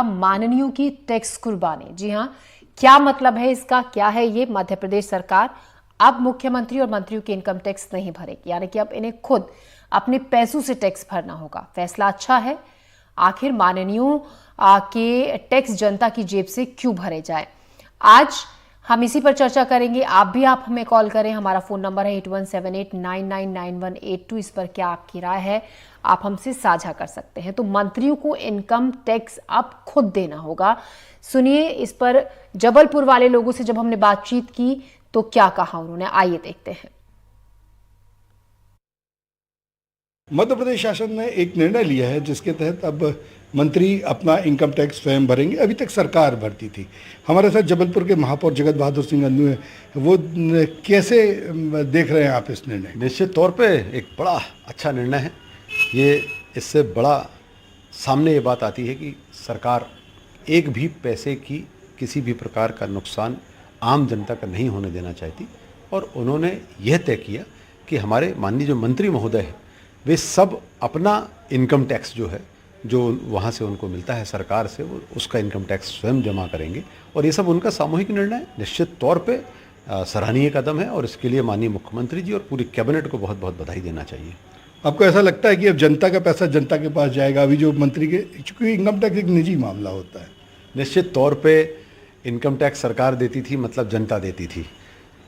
माननीयों की टैक्स कुर्बानी। जी हाँ, क्या मतलब है इसका, क्या है ये? मध्य प्रदेश सरकार अब मुख्यमंत्री और मंत्रियों के इनकम टैक्स नहीं भरेगी, यानी कि अब इन्हें खुद अपने पैसों से टैक्स भरना होगा। फैसला अच्छा है। आखिर माननीयों के टैक्स जनता की जेब से क्यों भरे जाए, आज हम इसी पर चर्चा करेंगे। आप हमें कॉल करें, हमारा फोन नंबर है 8178999182। इस पर क्या आपकी राय है, आप हमसे साझा कर सकते हैं। तो मंत्रियों को इनकम टैक्स अब खुद देना होगा। सुनिए इस पर जबलपुर वाले लोगों से जब हमने बातचीत की तो क्या कहा उन्होंने, आइए देखते हैं। मध्य प्रदेश शासन ने एक निर्णय लिया है जिसके तहत अब मंत्री अपना इनकम टैक्स स्वयं भरेंगे। अभी तक सरकार भरती थी। हमारे साथ जबलपुर के महापौर जगत बहादुर सिंह अन्नू है। वो कैसे देख रहे हैं आप इस निर्णय? निश्चित तौर पे एक बड़ा अच्छा निर्णय है ये। इससे बड़ा सामने ये बात आती है कि सरकार एक भी पैसे की किसी भी प्रकार का नुकसान आम जनता का नहीं होने देना चाहती, और उन्होंने यह तय किया कि हमारे माननीय जो मंत्री महोदय हैं वे सब अपना इनकम टैक्स जो है, जो वहाँ से उनको मिलता है सरकार से, वो उसका इनकम टैक्स स्वयं जमा करेंगे। और ये सब उनका सामूहिक निर्णय है, निश्चित तौर पे सराहनीय कदम है, और इसके लिए माननीय मुख्यमंत्री जी और पूरी कैबिनेट को बहुत बहुत बधाई देना चाहिए। आपको ऐसा लगता है कि अब जनता का पैसा जनता के पास जाएगा? अभी जो मंत्री के, क्योंकि इनकम टैक्स एक निजी मामला होता है। निश्चित तौर पे इनकम टैक्स सरकार देती थी, मतलब जनता देती थी।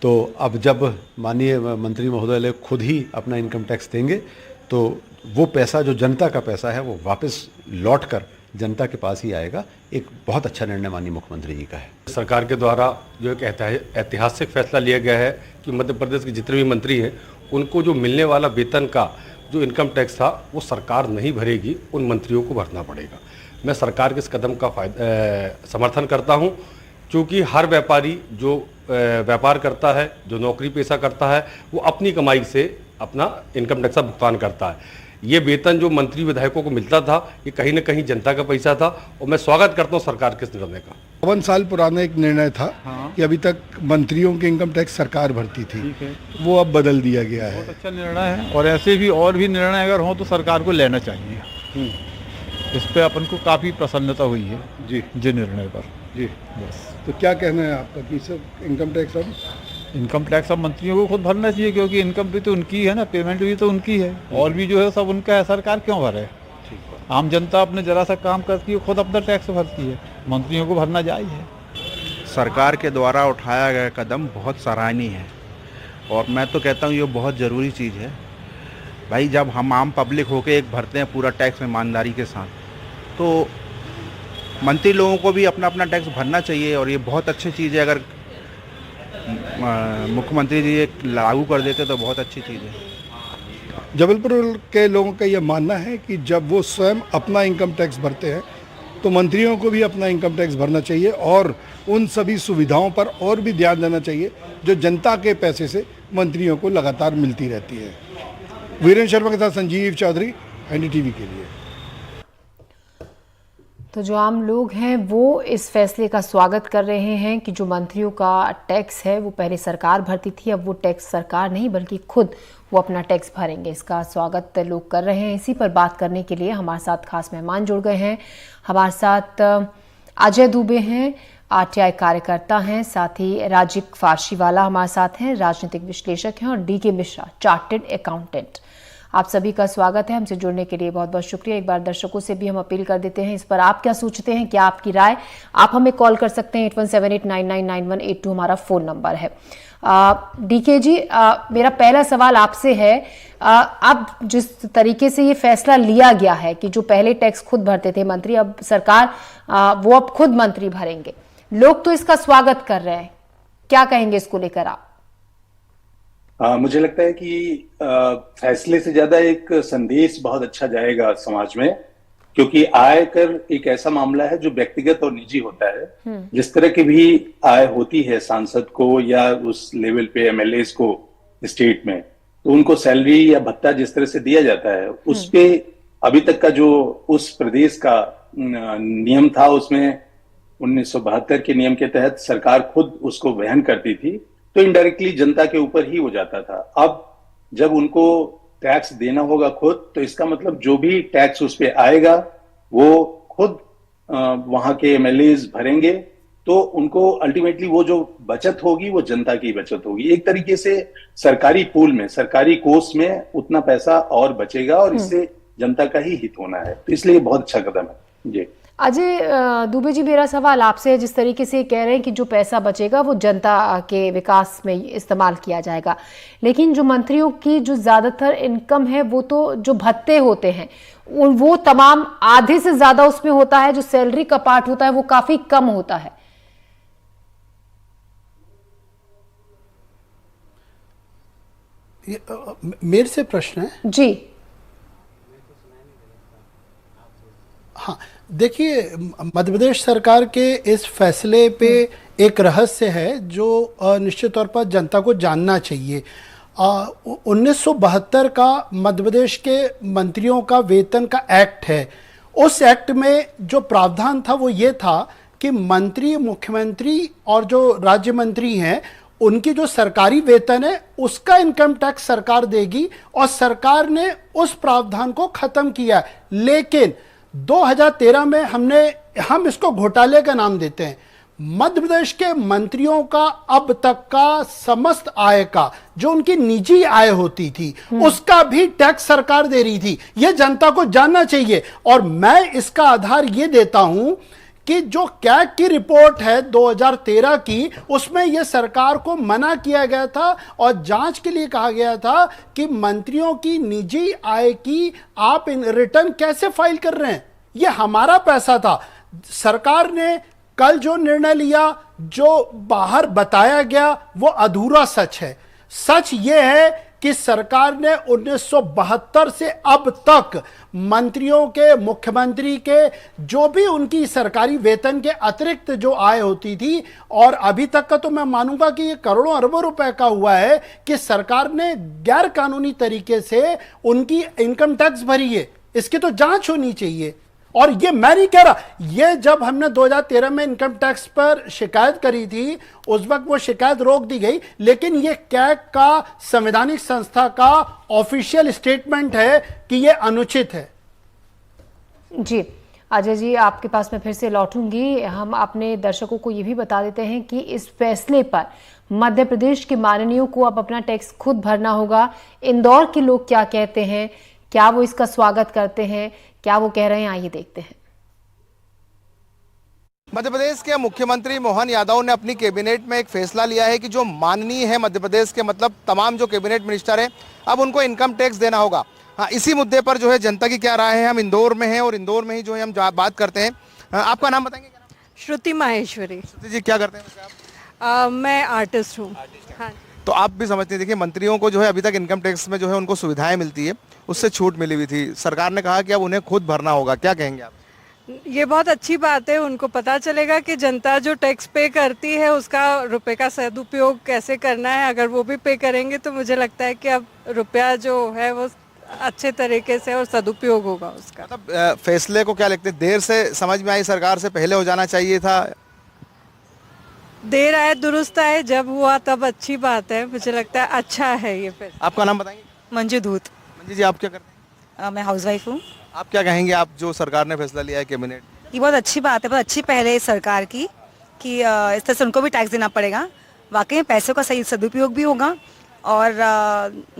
तो अब जब माननीय मंत्री महोदय खुद ही अपना इनकम टैक्स देंगे तो वो पैसा जो जनता का पैसा है वो वापस लौट कर जनता के पास ही आएगा। एक बहुत अच्छा निर्णय माननीय मुख्यमंत्री जी का है। सरकार के द्वारा जो एक ऐतिहासिक फैसला लिया गया है कि मध्य प्रदेश के जितने भी मंत्री हैं उनको जो मिलने वाला वेतन का जो इनकम टैक्स था वो सरकार नहीं भरेगी, उन मंत्रियों को भरना पड़ेगा। मैं सरकार के इस कदम का समर्थन करता हूं, क्योंकि हर व्यापारी जो व्यापार करता है, जो नौकरी पेशा करता है, वो अपनी कमाई से अपना इनकम टैक्स का भुगतान करता है। ये वेतन जो मंत्री विधायकों को मिलता था ये कहीं ना कहीं जनता का पैसा था, और मैं स्वागत करता हूँ सरकार के इस निर्णय का। 52 साल पुराना एक निर्णय था कि अभी तक मंत्रियों के इनकम टैक्स सरकार भरती थी, वो अब बदल दिया गया है। बहुत अच्छा निर्णय है, और ऐसे भी और भी निर्णय अगर हो तो सरकार को लेना चाहिए। इस पे अपन को काफ़ी प्रसन्नता हुई है जी निर्णय पर। जी बस, तो क्या कहना है आपका कि सब इनकम टैक्स अब मंत्रियों को खुद भरना चाहिए, क्योंकि इनकम भी तो उनकी है ना, पेमेंट भी तो उनकी है, और भी जो है सब उनका है। सरकार क्यों भरे? आम जनता अपने जरा सा काम करती है, खुद अपना टैक्स भरती है, मंत्रियों को भरना जायज़ है। सरकार के द्वारा उठाया गया कदम बहुत सराहनीय है, और मैं तो कहता हूँ ये बहुत ज़रूरी चीज़ है। भाई जब हम आम पब्लिक होके एक भरते हैं पूरा टैक्स ईमानदारी के साथ, तो मंत्री लोगों को भी अपना अपना टैक्स भरना चाहिए, और ये बहुत अच्छी चीज़ है। अगर मुख्यमंत्री जी एक लागू कर देते तो बहुत अच्छी चीज़ है। जबलपुर के लोगों का यह मानना है कि जब वो स्वयं अपना इनकम टैक्स भरते हैं तो मंत्रियों को भी अपना इनकम टैक्स भरना चाहिए, और उन सभी सुविधाओं पर और भी ध्यान देना चाहिए जो जनता के पैसे से मंत्रियों को लगातार मिलती रहती है। वीरेंद्र शर्मा के साथ संजीव चौधरी, एनडीटीवी के लिए। तो जो आम लोग हैं वो इस फैसले का स्वागत कर रहे हैं कि जो मंत्रियों का टैक्स है वो पहले सरकार भरती थी, अब वो टैक्स सरकार नहीं बल्कि खुद वो अपना टैक्स भरेंगे। इसका स्वागत लोग कर रहे हैं। इसी पर बात करने के लिए हमारे साथ खास मेहमान जुड़ गए हैं। हमारे साथ अजय दुबे हैं, आरटीआई कार्यकर्ता हैं, साथ ही राजीव फारशीवाला हमारे साथ हैं, राजनीतिक विश्लेषक हैं, और डीके मिश्रा, चार्टर्ड अकाउंटेंट। आप सभी का स्वागत है। हमसे जुड़ने के लिए बहुत बहुत शुक्रिया। एक बार दर्शकों से भी हम अपील कर देते हैं, इस पर आप क्या सोचते हैं, क्या आपकी राय? आप हमें कॉल कर सकते हैं। 8178999182 हमारा फोन नंबर है। डीके जी, मेरा पहला सवाल आपसे है, अब जिस तरीके से ये फैसला लिया गया है कि जो पहले टैक्स खुद भरते थे मंत्री, अब सरकार वो अब खुद मंत्री भरेंगे, लोग तो इसका स्वागत कर रहे हैं, क्या कहेंगे इसको लेकर आप? मुझे लगता है कि फैसले से ज्यादा एक संदेश बहुत अच्छा जाएगा समाज में, क्योंकि आयकर एक ऐसा मामला है जो व्यक्तिगत और निजी होता है। जिस तरह की भी आय होती है सांसद को या उस लेवल पे एमएलएस को स्टेट में, तो उनको सैलरी या भत्ता जिस तरह से दिया जाता है उस पे अभी तक का जो उस प्रदेश का नियम था, उसमें 1972 के नियम के तहत सरकार खुद उसको वहन करती थी, तो इनडायरेक्टली जनता के ऊपर ही हो जाता था। अब जब उनको टैक्स देना होगा खुद, तो इसका मतलब जो भी टैक्स उस पे आएगा वो खुद वहां के एमएलएज भरेंगे तो उनको अल्टीमेटली वो जो बचत होगी वो जनता की बचत होगी। एक तरीके से सरकारी पूल में, सरकारी कोष में उतना पैसा और बचेगा और इससे जनता का ही हित होना है, तो इसलिए बहुत अच्छा कदम है। जी अजय दुबे जी, मेरा सवाल आपसे है, जिस तरीके से कह रहे हैं कि जो पैसा बचेगा वो जनता के विकास में इस्तेमाल किया जाएगा, लेकिन जो मंत्रियों की जो ज्यादातर इनकम है वो तो जो भत्ते होते हैं वो तमाम आधे से ज्यादा उसमें होता है, जो सैलरी का पार्ट होता है वो काफी कम होता है। मेरे से प्रश्न है जी। हाँ, देखिए, मध्य प्रदेश सरकार के इस फैसले पे एक रहस्य है जो निश्चित तौर पर जनता को जानना चाहिए। 1972 का मध्य प्रदेश के मंत्रियों का वेतन का एक्ट है। उस एक्ट में जो प्रावधान था वो ये था कि मंत्री, मुख्यमंत्री और जो राज्य मंत्री हैं उनकी जो सरकारी वेतन है उसका इनकम टैक्स सरकार देगी, और सरकार ने उस प्रावधान को खत्म किया। लेकिन 2013 में हम इसको घोटाले का नाम देते हैं। मध्य प्रदेश के मंत्रियों का अब तक का समस्त आय का, जो उनकी निजी आय होती थी, उसका भी टैक्स सरकार दे रही थी। यह जनता को जानना चाहिए। और मैं इसका आधार यह देता हूं कि जो कैग की रिपोर्ट है 2013 की, उसमें यह सरकार को मना किया गया था और जांच के लिए कहा गया था कि मंत्रियों की निजी आय की आप इन रिटर्न कैसे फाइल कर रहे हैं, यह हमारा पैसा था। सरकार ने कल जो निर्णय लिया, जो बाहर बताया गया, वो अधूरा सच है। सच यह है कि सरकार ने 1972 से अब तक मंत्रियों के, मुख्यमंत्री के, जो भी उनकी सरकारी वेतन के अतिरिक्त जो आय होती थी, और अभी तक का तो मैं मानूंगा कि ये करोड़ों अरबों रुपए का हुआ है कि सरकार ने गैर कानूनी तरीके से उनकी इनकम टैक्स भरी है। इसकी तो जांच होनी चाहिए। और ये मैं नहीं कह रहा, ये जब हमने 2013 में इनकम टैक्स पर शिकायत करी थी उस वक्त वो शिकायत रोक दी गई, लेकिन ये कैग का, संवैधानिक संस्था का ऑफिशियल स्टेटमेंट है कि ये अनुचित है। जी अजय जी, आपके पास मैं फिर से लौटूंगी। हम अपने दर्शकों को ये भी बता देते हैं कि इस फैसले पर मध्य प्रदेश के माननीयों को अब अपना टैक्स खुद भरना होगा। इंदौर के लोग क्या कहते हैं, क्या वो इसका स्वागत करते हैं, क्या वो कह रहे हैं, आइए देखते हैं। मध्य प्रदेश के मुख्यमंत्री मोहन यादव ने अपनी कैबिनेट में एक फैसला लिया है कि जो माननीय है मध्य प्रदेश के, मतलब तमाम जो कैबिनेट मिनिस्टर हैं, अब उनको इनकम टैक्स देना होगा। हाँ, इसी मुद्दे पर जो है जनता की क्या राय है, हम इंदौर में हैं और इंदौर में ही जो है हम बात करते हैं। आपका नाम बताएंगे? क्या नाम? श्रुति माहेश्वरी। श्रुति जी, क्या करते हैं वैसे आप? मैं आर्टिस्ट हूँ। हाँ। तो आप भी समझते हैं, देखिए मंत्रियों को जो है अभी तक इनकम टैक्स में जो है उनको सुविधाएं मिलती है, उससे छूट मिली हुई थी। सरकार ने कहा कि अब उन्हें खुद भरना होगा, क्या कहेंगे आप? ये बहुत अच्छी बात है। उनको पता चलेगा कि जनता जो टैक्स पे करती है उसका रुपए का सदुपयोग कैसे करना है। अगर वो भी पे करेंगे तो मुझे लगता है कि अब रुपया जो है वो अच्छे तरीके से और सदुपयोग होगा उसका। मतलब फैसले को क्या लगते हैं, देर से समझ में आई, सरकार से पहले हो जाना चाहिए था? देर आए दुरुस्त आए, जब हुआ तब अच्छी बात है। मुझे लगता है अच्छा है ये फैसला। आपका नाम बताएंगे? मंजू धूत। मंजू जी, आप क्या करते हैं? मैं हाउसवाइफ हूँ। आप क्या कहेंगे, आप जो सरकार ने फैसला लिया है कैबिनेट? ये बहुत अच्छी बात है, बहुत अच्छी पहल है सरकार की कि इस तरह से उनको भी टैक्स देना पड़ेगा। वाकई में पैसों का सही सदुपयोग भी होगा और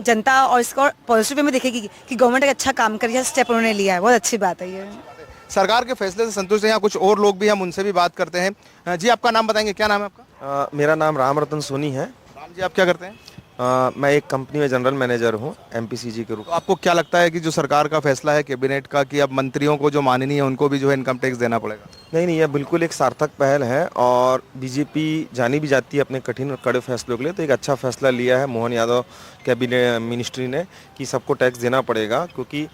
जनता और इसको पॉजिटिव वे में देखेगी कि गवर्नमेंट एक अच्छा काम कर रही है, स्टेप उन्होंने लिया है। बहुत अच्छी बात है ये। सरकार के फैसले से संतुष्ट हैं? यहाँ कुछ और लोग भी, हम उनसे भी बात करते हैं। जी, आपका नाम बताएंगे? क्या नाम है आपका? मेरा नाम राम रतन सोनी है। राम जी, आप क्या करते हैं? मैं एक कंपनी में जनरल मैनेजर हूँ एमपीसीजी के रूप में। तो आपको क्या लगता है कि जो सरकार का फैसला है कैबिनेट का कि अब मंत्रियों को जो माननीय है उनको भी जो है इनकम टैक्स देना पड़ेगा? नहीं, यह बिल्कुल एक सार्थक पहल है और बीजेपी जानी भी जाती है अपने कठिन और कड़े फैसलों के लिए। तो एक अच्छा फैसला लिया है मोहन यादव कैबिनेट मिनिस्ट्री ने कि सबको टैक्स देना पड़ेगा, क्योंकि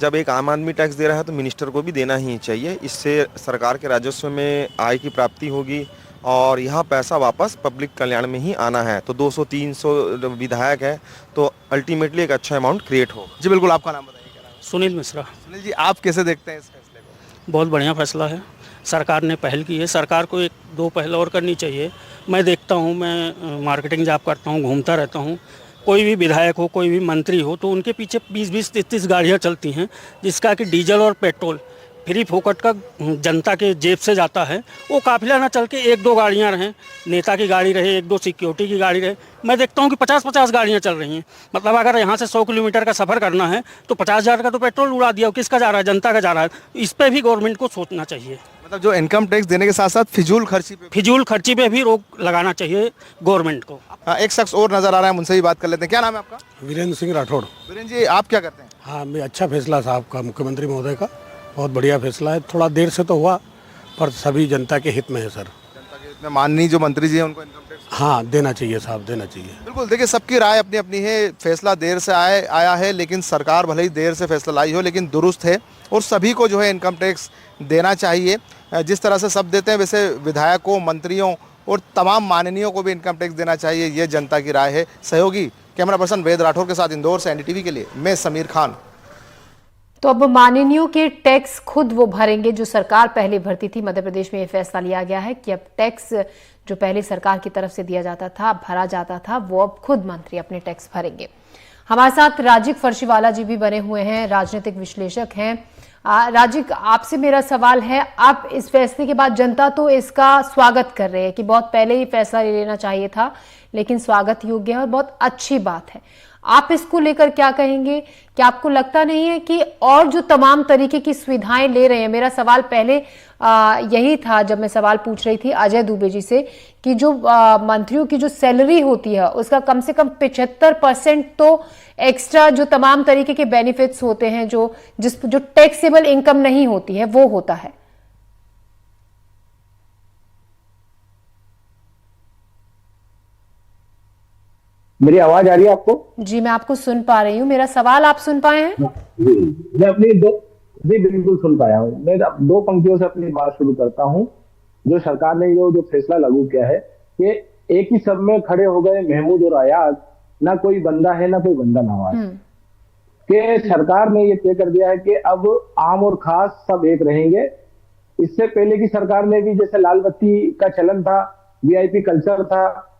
जब एक आम आदमी टैक्स दे रहा है तो मिनिस्टर को भी देना ही चाहिए। इससे सरकार के राजस्व में आय की प्राप्ति होगी और यहाँ पैसा वापस पब्लिक कल्याण में ही आना है। तो 200-300 विधायक है तो अल्टीमेटली एक अच्छा अमाउंट क्रिएट हो। जी बिल्कुल, आपका नाम बताइए? सुनील मिश्रा। सुनील जी, आप कैसे देखते हैं इस फैसले को? बहुत बढ़िया फैसला है, सरकार ने पहल की है। सरकार को 1-2 पहल और करनी चाहिए। मैं देखता हूँ, मैं मार्केटिंग जॉब करता हूँ, घूमता रहता हूँ, कोई भी विधायक हो, कोई भी मंत्री हो, तो उनके पीछे 20-20, 30-30 गाड़ियाँ चलती हैं, जिसका कि डीजल और पेट्रोल फ्री फोकट का जनता के जेब से जाता है, वो काफिला ना चल के 1-2 गाड़ियाँ रहें, नेता की गाड़ी रहे, 1-2 सिक्योरिटी की गाड़ी रहे। मैं देखता हूँ कि 50-50 गाड़ियाँ चल रही हैं। मतलब अगर यहाँ से 100 किलोमीटर का सफ़र करना है तो 50,000 का तो पेट्रोल उड़ा दिया, किसका जा रहा है? जनता का जा रहा है। इस पर भी गवर्नमेंट को सोचना चाहिए। मतलब जो इनकम टैक्स देने के साथ साथ फिजूल खर्ची पे भी रोक लगाना चाहिए गवर्नमेंट को। एक शख्स और नजर आ रहा है, उनसे भी बात कर लेते हैं। क्या नाम है आपका? वीरेंद्र सिंह राठौड़। वीरेंद्र जी, आप क्या करते हैं? हाँ, मैं अच्छा फैसला था आपका, मुख्यमंत्री महोदय का, बहुत बढ़िया फैसला है। थोड़ा देर से तो हुआ पर सभी जनता के हित में है सर। जनता के हित में माननीय जो मंत्री जी हैं उनको इनकम टैक्स हाँ देना चाहिए साहब, देना चाहिए। बिल्कुल, देखिए सबकी राय अपनी अपनी है। फैसला देर से आया है, लेकिन सरकार भले ही देर से फैसला लाई हो लेकिन दुरुस्त है और सभी को जो है इनकम टैक्स देना चाहिए। जिस तरह से सब देते हैं वैसे विधायकों, मंत्रियों और तमाम माननीयों को भी इनकम टैक्स देना चाहिए, ये जनता की राय है। सहयोगी कैमरा पर्सन वेद राठौर के साथ इंदौर से एनडीटीवी के लिए मैं समीर खान। तो अब माननीयों के टैक्स खुद वो भरेंगे जो सरकार पहले भरती थी। मध्य प्रदेश में ये फैसला लिया गया है कि अब टैक्स जो पहले सरकार की तरफ से दिया जाता था, भरा जाता था, वो अब खुद मंत्री अपने टैक्स भरेंगे। हमारे साथ राजीव फर्शीवाला जी भी बने हुए हैं, राजनीतिक विश्लेषक हैं। राजीव, आपसे मेरा सवाल है, आप इस फैसले के बाद जनता तो इसका स्वागत कर रहे हैं कि बहुत पहले ही फैसला ले लेना चाहिए था, लेकिन स्वागत योग्य है और बहुत अच्छी बात है। आप इसको लेकर क्या कहेंगे? क्या आपको लगता नहीं है कि और जो तमाम तरीके की सुविधाएं ले रहे हैं? मेरा सवाल पहले यही था जब मैं सवाल पूछ रही थी अजय दुबे जी से कि जो मंत्रियों की जो सैलरी होती है उसका कम से कम 75% तो एक्स्ट्रा जो तमाम तरीके के बेनिफिट्स होते हैं, जो टैक्सेबल इनकम नहीं होती है, वो होता है। मेरी आवाज आ रही है आपको? जी, मैं आपको सुन पा रही हूँ। मेरा सवाल आप सुन पाए हैं? मैं अपनी जी बिल्कुल सुन पाया हूँ। मैं 2 पंक्तियों से अपनी बात शुरू करता हूँ। जो सरकार ने जो फैसला लागू किया है कि एक ही सब में खड़े हो गए महमूद और अयाज, ना कोई बंदा है ना कोई बंदा नवाज, कि सरकार ने ये तय कर दिया है कि अब आम और खास सब एक रहेंगे। इससे पहले की सरकार में भी जैसे लाल बत्ती का चलन था, वीआईपी कल्चर था,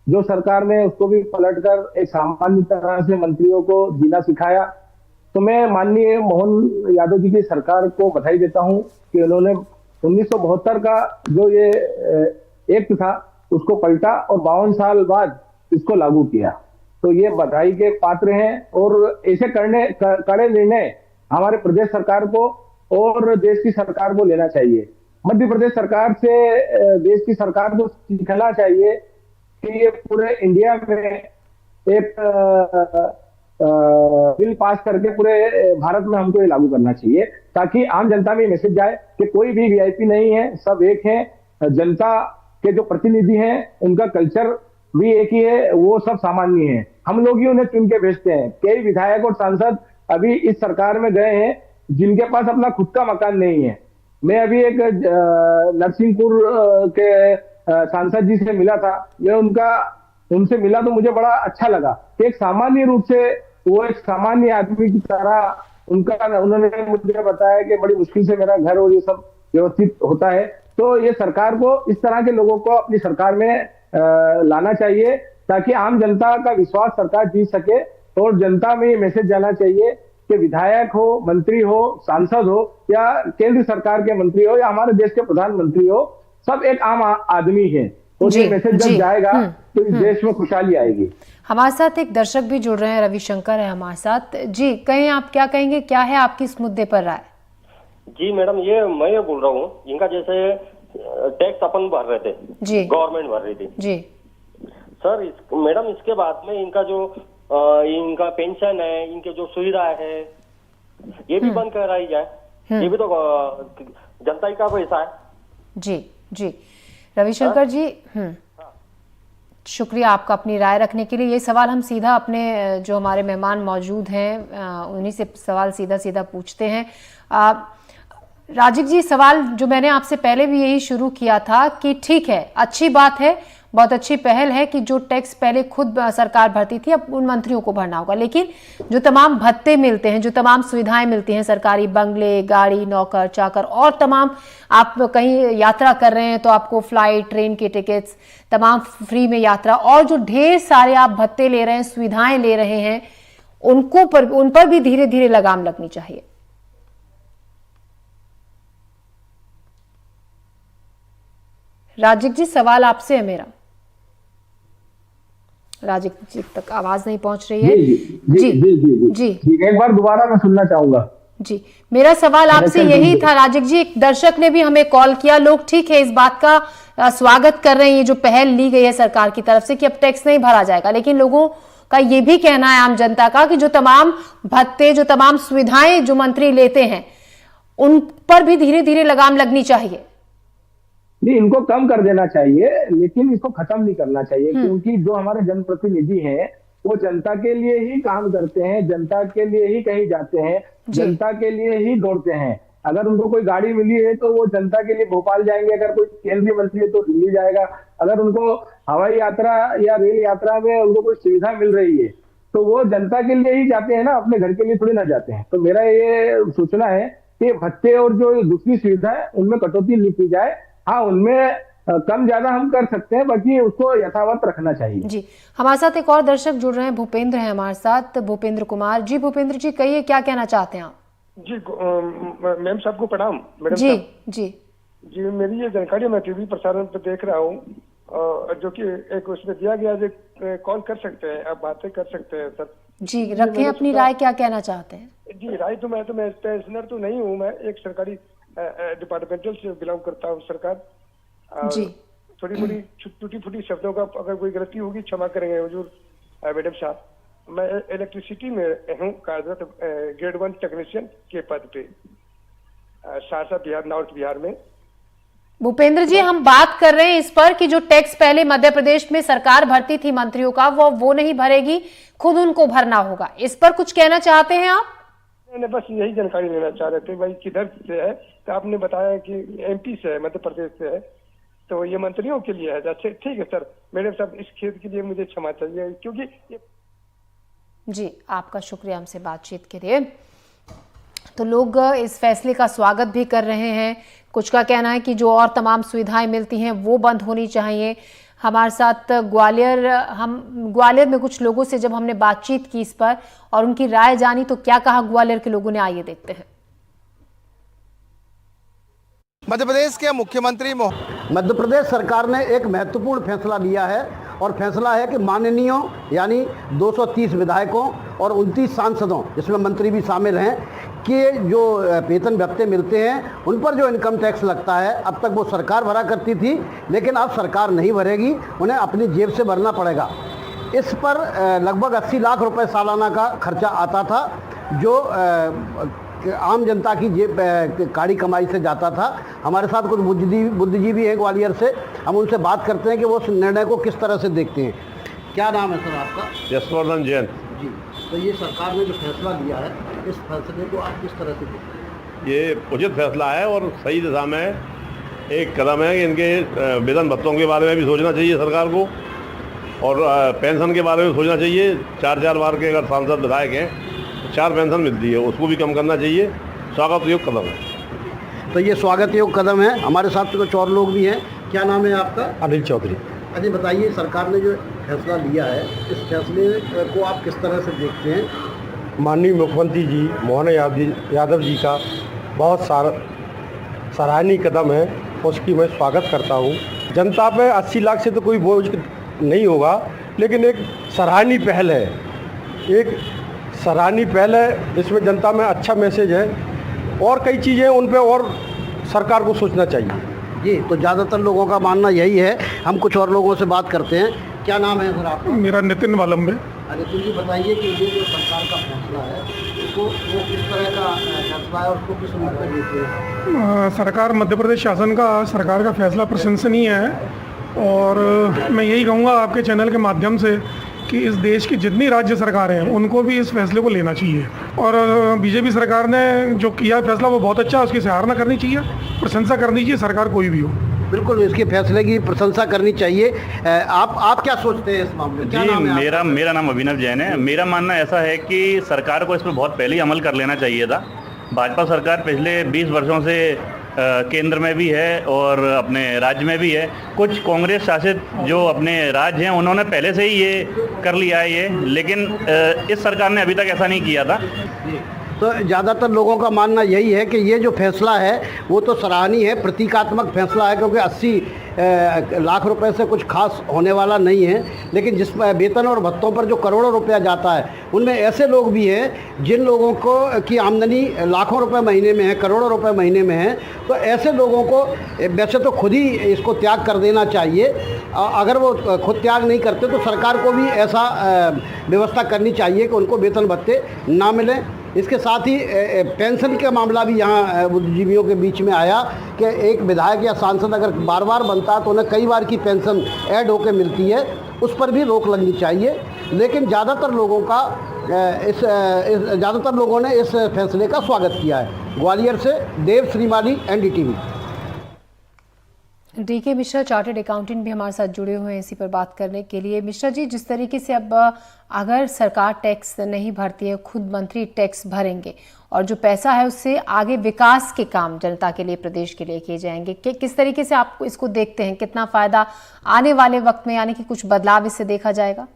जो सरकार ने उसको भी पलटकर एक सामान्य तरह से मंत्रियों को जीना सिखाया। तो मैं माननीय मोहन यादव जी की सरकार को बधाई देता हूं कि उन्होंने 1972 का जो ये एक्ट था उसको पलटा और 52 साल बाद इसको लागू किया। तो ये बधाई के पात्र हैं और ऐसे कड़े निर्णय हमारे प्रदेश सरकार को और देश की सरकार को लेना चाहिए। मध्य प्रदेश सरकार से देश की सरकार को सीखना चाहिए कि ये पूरे इंडिया में एक बिल पास करके पूरे भारत में हमको ये लागू करना चाहिए, ताकि आम जनता में मैसेज जाए कि कोई भी वीआईपी नहीं है, सब एक हैं। जनता के जो प्रतिनिधि हैं उनका कल्चर भी एक ही है, वो सब सामान्य हैं। हम लोग ही उन्हें चुन के भेजते हैं। कई विधायक और सांसद अभी इस सरकार में गए हैं जिनके पास अपना खुद का मकान नहीं है। मैं अभी एक नरसिंहपुर के सांसद जी से मिला था। मैं उनसे मिला तो मुझे बड़ा अच्छा लगा कि एक सामान्य रूप से वो एक सामान्य आदमी की तरह उन्होंने मुझे बताया कि बड़ी मुश्किल से मेरा घर और ये सब व्यवस्थित होता है। तो ये सरकार को इस तरह के लोगों को अपनी सरकार में लाना चाहिए ताकि आम जनता का विश्वास सरकार जीत सके और जनता में ये मैसेज जाना चाहिए कि विधायक हो, मंत्री हो, सांसद हो या केंद्र सरकार के मंत्री हो या हमारे देश के प्रधानमंत्री हो, सब एक आम आदमी है। तो ये मैसेज जब जाएगा तो इस देश में खुशहाली आएगी। हमारे साथ एक दर्शक भी जुड़ रहे हैं, रविशंकर है हमारे साथ। जी कहें, आप क्या कहेंगे, क्या है आपकी इस मुद्दे पर राय? जी मैडम, मैं ये बोल रहा हूँ, इनका जैसे टैक्स अपन भर रहे थे जी, गवर्नमेंट भर रही थी जी सर, मैडम इसके बाद में इनका जो इनका पेंशन है, इनके जो सुविधा है, ये भी बंद कराई जाए। ये भी तो जनता का पैसा है। जी जी रविशंकर जी, शुक्रिया आपका अपनी राय रखने के लिए। ये सवाल हम सीधा अपने जो हमारे मेहमान मौजूद हैं उन्हीं से सवाल सीधा पूछते हैं। राजीव जी, सवाल जो मैंने आपसे पहले भी यही शुरू किया था कि ठीक है, अच्छी बात है, बहुत अच्छी पहल है कि जो टैक्स पहले खुद सरकार भरती थी अब उन मंत्रियों को भरना होगा, लेकिन जो तमाम भत्ते मिलते हैं, जो तमाम सुविधाएं मिलती हैं, सरकारी बंगले, गाड़ी, नौकर चाकर और तमाम, आप कहीं यात्रा कर रहे हैं तो आपको फ्लाइट, ट्रेन के टिकट्स, तमाम फ्री में यात्रा, और जो ढेर सारे आप भत्ते ले रहे हैं, सुविधाएं ले रहे हैं, उन पर भी धीरे धीरे लगाम लगनी चाहिए। राजिक जी, सवाल आपसे है मेरा। राजिक जी तक आवाज नहीं पहुंच रही है। जी एक बार दोबारा मैं सुनना चाहूंगा। जी, मेरा सवाल आपसे यही था राजिक जी। एक दर्शक ने भी हमें कॉल किया। लोग ठीक है इस बात का स्वागत कर रहे हैं, ये जो पहल ली गई है सरकार की तरफ से कि अब टैक्स नहीं भरा जाएगा, लेकिन लोगों का ये भी कहना है, आम जनता का, कि जो तमाम भत्ते, जो तमाम सुविधाएं जो मंत्री लेते हैं, उन पर भी धीरे धीरे लगाम लगनी चाहिए। नहीं, इनको कम कर देना चाहिए, लेकिन इसको खत्म नहीं करना चाहिए, क्योंकि जो हमारे जनप्रतिनिधि हैं वो जनता के लिए ही काम करते हैं, जनता के लिए ही कहीं जाते हैं, जनता के लिए ही दौड़ते हैं। अगर उनको कोई गाड़ी मिली है तो वो जनता के लिए भोपाल जाएंगे, अगर कोई केंद्रीय मंत्री है तो दिल्ली जाएगा, अगर उनको हवाई यात्रा या रेल यात्रा में उनको कोई सुविधा मिल रही है तो वो जनता के लिए ही जाते हैं ना, अपने घर के लिए थोड़ी ना जाते हैं। तो मेरा ये सूचना है कि भत्ते और जो दूसरी सुविधा है उनमें कटौती नहीं की जाए। हाँ, उनमें कम ज्यादा हम कर सकते हैं, बाकी उसको यथावत रखना चाहिए। जी, हमारे साथ एक और दर्शक जुड़ रहे हैं, भूपेंद्र हैं हमारे साथ, भूपेंद्र कुमार जी। भूपेंद्र जी, कहिए क्या कहना चाहते हैं आप? जी मैम साहब को प्रणाम। मैडम जी जी जी, मेरी ये जानकारी मैं टीवी प्रसारण पर देख रहा हूँ, जो कि एक उसमें दिया गया जो कॉल कर सकते हैं, आप बातें कर सकते हैं सर। जी, रखें अपनी राय, क्या कहना चाहते हैं? जी, राय तो मैं पेंशनर तो नहीं हूँ, मैं एक सरकारी डिपार्टमेंटल से बिलोंग करता हूँ। सरकार जी, थोड़ी थोड़ी टूटी फूटी शब्दों का अगर कोई गलती होगी क्षमा करेंगे हुजूर मैडम साहब। मैं इलेक्ट्रिसिटी में हूँ कार्यरत, ग्रेड 1 टेक्नीशियन के पद पे, सहरसा बिहार, नॉर्थ बिहार में। भूपेंद्र जी, हम बात कर रहे हैं इस पर कि जो टैक्स पहले मध्य प्रदेश में सरकार भरती थी मंत्रियों का, वो नहीं भरेगी, खुद उनको भरना होगा। इस पर कुछ कहना चाहते हैं आप? नहीं, बस यही जानकारी लेना चाह रहे थे भाई, किधर से है? तो आपने बताया कि MP से है, मध्य प्रदेश से है, तो ये मंत्रियों के लिए है। अच्छा, ठीक है सर, मैडम साहब इस खेद के लिए मुझे क्षमा चाहिए, क्योंकि ये... जी, आपका शुक्रिया हमसे बातचीत के लिए। तो लोग इस फैसले का स्वागत भी कर रहे हैं। कुछ का कहना है कि जो और तमाम सुविधाएं मिलती हैं वो बंद होनी चाहिए। हमारे साथ ग्वालियर में कुछ लोगों से जब हमने बातचीत की इस पर और उनकी राय जानी तो क्या कहा ग्वालियर के लोगों ने, आइए देखते हैं। मध्य प्रदेश के मुख्यमंत्री मध्य प्रदेश सरकार ने एक महत्वपूर्ण फैसला लिया है और फैसला है कि माननीयों यानी 230 विधायकों और 29 सांसदों, जिसमें मंत्री भी शामिल हैं, कि जो वेतन भत्ते मिलते हैं उन पर जो इनकम टैक्स लगता है, अब तक वो सरकार भरा करती थी, लेकिन अब सरकार नहीं भरेगी, उन्हें अपनी जेब से भरना पड़ेगा। इस पर लगभग 80 लाख रुपए सालाना का खर्चा आता था, जो आम जनता की जेब काड़ी कमाई से जाता था। हमारे साथ कुछ बुद्धिजीवी हैं ग्वालियर से, हम उनसे बात करते हैं कि वो निर्णय को किस तरह से देखते हैं। क्या नाम है सर आपका? यशवर्धन जैन जी। तो ये सरकार ने जो फैसला लिया है, इस फैसले को आप किस तरह से देखते हैं? ये उचित फैसला है और सही दिशा में एक कदम है कि इनके वेतन भत्तों के बारे में भी सोचना चाहिए सरकार को, और पेंशन के बारे में सोचना चाहिए। 4 बार के अगर सांसद विधायक हैं तो 4 पेंशन मिलती है, उसको भी कम करना चाहिए। स्वागत योग कदम है। तो ये स्वागत योग कदम है। हमारे साथ कुछ और लोग भी हैं। क्या नाम है आपका? अनिल चौधरी। अजय, बताइए सरकार ने जो फैसला लिया है, इस फैसले को आप किस तरह से देखते हैं? माननीय मुख्यमंत्री जी मोहन यादव जी का बहुत सराहनीय कदम है, उसकी मैं स्वागत करता हूँ। जनता पे 80 लाख से तो कोई बोझ नहीं होगा, लेकिन एक सराहनीय पहल है, एक सराहनीय पहल है। इसमें जनता में अच्छा मैसेज है और कई चीज़ें उन पे और सरकार को सोचना चाहिए। जी, तो ज़्यादातर लोगों का मानना यही है। हम कुछ और लोगों से बात करते हैं। क्या नाम है सर आपका? मेरा नितिन वालंबे। नितिन जी, बताइए कि ये जो सरकार का फैसला है, उसको वो किस तरह का फैसला है और उसको किस महत्व देते हैं? सरकार मध्य प्रदेश शासन का सरकार का फैसला प्रशंसनीय है, और मैं यही कहूँगा आपके चैनल के माध्यम से कि इस देश की जितनी राज्य सरकारें हैं उनको भी इस फैसले को लेना चाहिए। और बीजेपी सरकार ने जो किया फैसला वो बहुत अच्छा है, उसकी सराहना करनी चाहिए, प्रशंसा करनी चाहिए, सरकार कोई भी हो। बिल्कुल, इसके फैसले की प्रशंसा करनी चाहिए। आप क्या सोचते हैं इस मामले में? जी, मेरा नाम अभिनव जैन है। मेरा मानना ऐसा है कि सरकार को इस पर बहुत पहले ही अमल कर लेना चाहिए था। भाजपा सरकार पिछले 20 वर्षों से केंद्र में भी है और अपने राज्य में भी है। कुछ कांग्रेस शासित जो अपने राज्य हैं उन्होंने पहले से ही ये कर लिया है ये, लेकिन इस सरकार ने अभी तक ऐसा नहीं किया था। तो ज़्यादातर लोगों का मानना यही है कि ये जो फैसला है वो तो सराहनीय है, प्रतीकात्मक फैसला है, क्योंकि 80 लाख रुपए से कुछ खास होने वाला नहीं है। लेकिन जिस वेतन और भत्तों पर जो करोड़ों रुपया जाता है, उनमें ऐसे लोग भी हैं जिन लोगों को की आमदनी लाखों रुपए महीने में है, करोड़ों रुपए महीने में है। तो ऐसे लोगों को वैसे तो खुद ही इसको त्याग कर देना चाहिए। अगर वो खुद त्याग नहीं करते तो सरकार को भी ऐसा व्यवस्था करनी चाहिए कि उनको वेतन भत्ते ना मिलें। इसके साथ ही पेंशन का मामला भी यहाँ बुद्धिजीवियों के बीच में आया कि एक विधायक या सांसद अगर बार बार बनता है तो उन्हें कई बार की पेंशन ऐड होकर मिलती है, उस पर भी रोक लगनी चाहिए। लेकिन ज़्यादातर लोगों ने इस फैसले का स्वागत किया है। ग्वालियर से Dev Shrimali, NDTV। DK Mishra chartered accountant भी हमारे साथ जुड़े हुए हैं इसी पर बात करने के लिए। मिश्रा जी, जिस तरीके से अब अगर सरकार टैक्स नहीं भरती है, खुद मंत्री टैक्स भरेंगे और जो पैसा है उससे आगे विकास के काम जनता के लिए, प्रदेश के लिए किए जाएंगे, किस तरीके से आप इसको देखते हैं? कितना फायदा आने वाले वक्त में, यानी कि कुछ बदलाव इससे देखा जाएगा?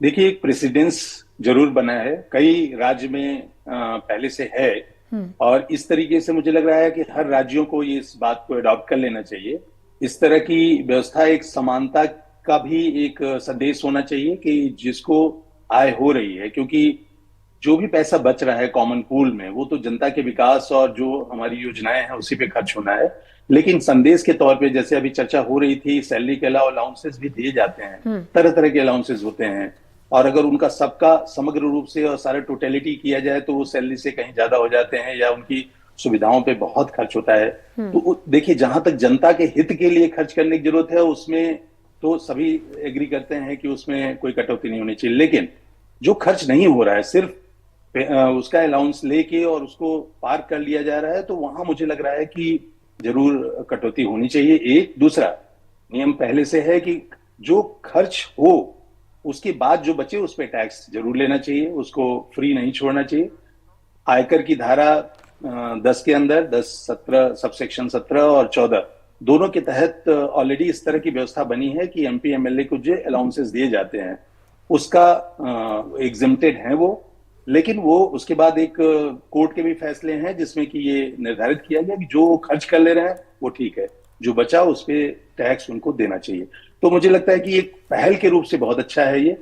देखिए, एक प्रेसिडेंस जरूर बना है, कई राज्य में पहले से है, और इस तरीके से मुझे लग रहा है कि हर राज्यों को ये इस बात को अडॉप्ट कर लेना चाहिए। इस तरह की व्यवस्था एक समानता का भी एक संदेश होना चाहिए कि जिसको आय हो रही है, क्योंकि जो भी पैसा बच रहा है कॉमन पूल में वो तो जनता के विकास और जो हमारी योजनाएं हैं उसी पे खर्च होना है। लेकिन संदेश के तौर पे जैसे अभी चर्चा हो रही थी, सैलरी के अलावा अलाउंसेस भी दिए जाते हैं, तरह तरह के अलाउंसेस होते हैं, और अगर उनका सबका समग्र रूप से और सारा टोटलिटी किया जाए तो वो सैलरी से कहीं ज्यादा हो जाते हैं या उनकी सुविधाओं पे बहुत खर्च होता है। तो देखिए, जहां तक जनता के हित के लिए खर्च करने की जरूरत है उसमें तो सभी एग्री करते हैं कि उसमें कोई कटौती नहीं होनी चाहिए। लेकिन जो खर्च नहीं हो रहा है, सिर्फ उसका अलाउंस लेके और उसको पार कर लिया जा रहा है, तो वहां मुझे लग रहा है कि जरूर कटौती होनी चाहिए। एक दूसरा नियम पहले से है कि जो खर्च हो उसके बाद जो बचे उस पर टैक्स जरूर लेना चाहिए, उसको फ्री नहीं छोड़ना चाहिए। आयकर की धारा 10 के अंदर 10, 17, सबसेक्शन 17 और 14 दोनों के तहत ऑलरेडी इस तरह की व्यवस्था बनी है कि MP MLA को जो अलाउंसेस दिए जाते हैं उसका एग्जेम्प्टेड है वो। लेकिन वो उसके बाद एक कोर्ट के भी फैसले हैं जिसमें कि ये निर्धारित किया गया कि जो खर्च कर ले रहे हैं वो ठीक है, जो बचा उस पर टैक्स उनको देना चाहिए। तो मुझे लगता है कि एक पहल के रूप से बहुत अच्छा है ये,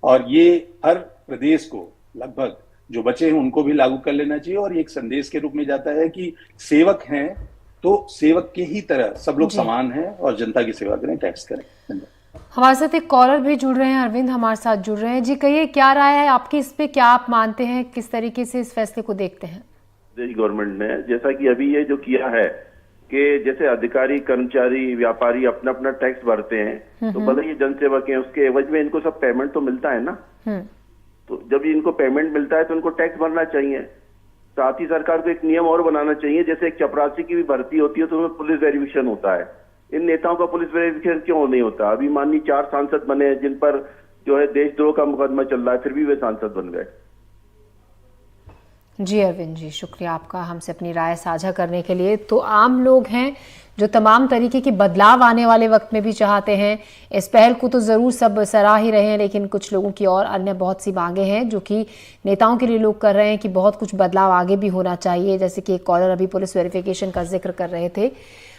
और ये हर प्रदेश को लगभग जो बचे हैं उनको भी लागू कर लेना चाहिए। और एक संदेश के रूप में जाता है कि सेवक हैं तो सेवक के ही तरह सब लोग समान हैं और जनता की सेवा करें, टैक्स करें। हमारे साथ एक कॉलर भी जुड़ रहे हैं, अरविंद हमारे साथ जुड़ रहे हैं। जी कहिए, क्या राय है आपकी इस पे, क्या आप मानते हैं, किस तरीके से इस फैसले को देखते हैं? गवर्नमेंट ने जैसा कि अभी ये जो किया है कि जैसे अधिकारी, कर्मचारी, व्यापारी अपना अपना टैक्स भरते हैं, तो भले ये जनसेवक हैं, उसके एवज में इनको सब पेमेंट तो मिलता है ना। तो जब इनको पेमेंट मिलता है तो इनको टैक्स भरना चाहिए। साथ ही सरकार को एक नियम और बनाना चाहिए, जैसे एक चपरासी की भी भर्ती होती है तो उसमें पुलिस वेरिफिकेशन होता है, इन नेताओं का पुलिस वेरिफिकेशन क्यों नहीं होता? अभी माननीय 4 सांसद बने हैं जिन पर जो है देशद्रोह का मुकदमा चल रहा है, फिर भी वे सांसद बन गए। जी अरविंद जी, शुक्रिया आपका हमसे अपनी राय साझा करने के लिए। तो आम लोग हैं जो तमाम तरीके के बदलाव आने वाले वक्त में भी चाहते हैं। इस पहल को तो ज़रूर सब सराह ही रहे हैं, लेकिन कुछ लोगों की और अन्य बहुत सी मांगे हैं जो कि नेताओं के लिए लोग कर रहे हैं कि बहुत कुछ बदलाव आगे भी होना चाहिए। जैसे कि एक कॉलर अभी पुलिस वेरिफिकेशन का जिक्र कर रहे थे।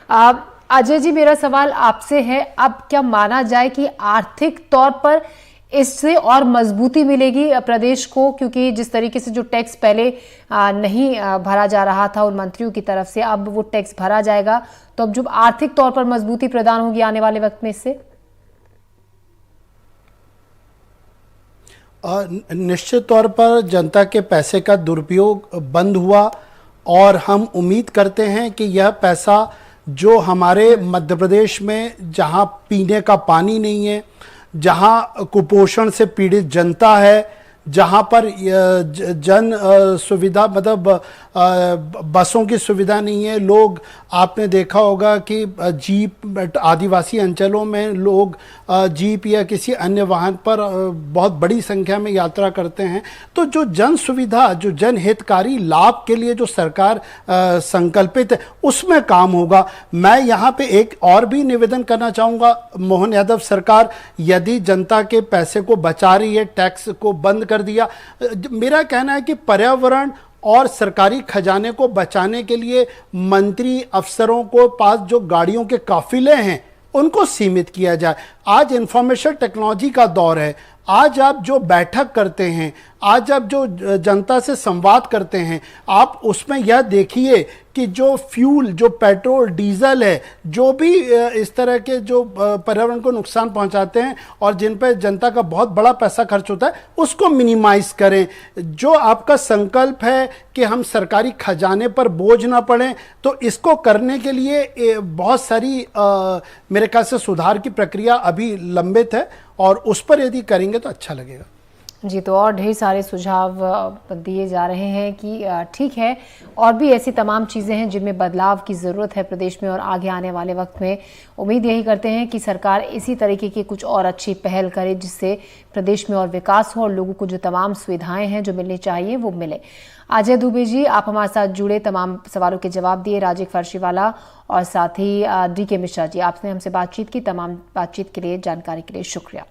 अजय जी, मेरा सवाल आपसे है, अब क्या माना जाए कि आर्थिक तौर पर इससे और मजबूती मिलेगी प्रदेश को, क्योंकि जिस तरीके से जो टैक्स पहले नहीं भरा जा रहा था उन मंत्रियों की तरफ से, अब वो टैक्स भरा जाएगा, तो अब जो आर्थिक तौर पर मजबूती प्रदान होगी आने वाले वक्त में इससे? निश्चित तौर पर जनता के पैसे का दुरुपयोग बंद हुआ, और हम उम्मीद करते हैं कि यह पैसा जो हमारे मध्य प्रदेश में जहां पीने का पानी नहीं है, जहां कुपोषण से पीड़ित जनता है, जहां पर जन सुविधा मतलब बसों की सुविधा नहीं है, लोग आपने देखा होगा कि जीप, आदिवासी अंचलों में लोग जीप या किसी अन्य वाहन पर बहुत बड़ी संख्या में यात्रा करते हैं। तो जो जन सुविधा, जो जनहितकारी लाभ के लिए जो सरकार संकल्पित है उसमें काम होगा। मैं यहाँ पे एक और भी निवेदन करना चाहूँगा, मोहन यादव सरकार यदि जनता के पैसे को बचा रही है, टैक्स को बंद कर दिया। मेरा कहना है कि पर्यावरण और सरकारी खजाने को बचाने के लिए मंत्री अफसरों को पास जो गाड़ियों के काफिले हैं उनको सीमित किया जाए। आज इंफॉर्मेशन टेक्नोलॉजी का दौर है। आज आप जो बैठक करते हैं, आज आप जो जनता से संवाद करते हैं, आप उसमें यह देखिए कि जो फ्यूल, जो पेट्रोल, डीजल है, जो भी इस तरह के जो पर्यावरण को नुकसान पहुंचाते हैं और जिन पर जनता का बहुत बड़ा पैसा खर्च होता है, उसको मिनिमाइज करें। जो आपका संकल्प है कि हम सरकारी खजाने पर बोझ ना पड़ें, तो इसको करने के लिए बहुत सारी मेरे ख्याल से सुधार की प्रक्रिया अभी लंबित है और उस पर यदि करेंगे तो अच्छा लगेगा। जी, तो और ढेर सारे सुझाव दिए जा रहे हैं कि ठीक है, और भी ऐसी तमाम चीज़ें हैं जिनमें बदलाव की ज़रूरत है प्रदेश में, और आगे आने वाले वक्त में उम्मीद यही करते हैं कि सरकार इसी तरीके की कुछ और अच्छी पहल करे जिससे प्रदेश में और विकास हो और लोगों को जो तमाम सुविधाएं हैं जो मिलनी चाहिए वो मिले। अजय दुबे जी, आप हमारे साथ जुड़े, तमाम सवालों के जवाब दिए। राजीव फर्शीवाला और साथ ही DK मिश्रा जी, आपने हमसे बातचीत की। तमाम बातचीत के लिए, जानकारी के लिए शुक्रिया।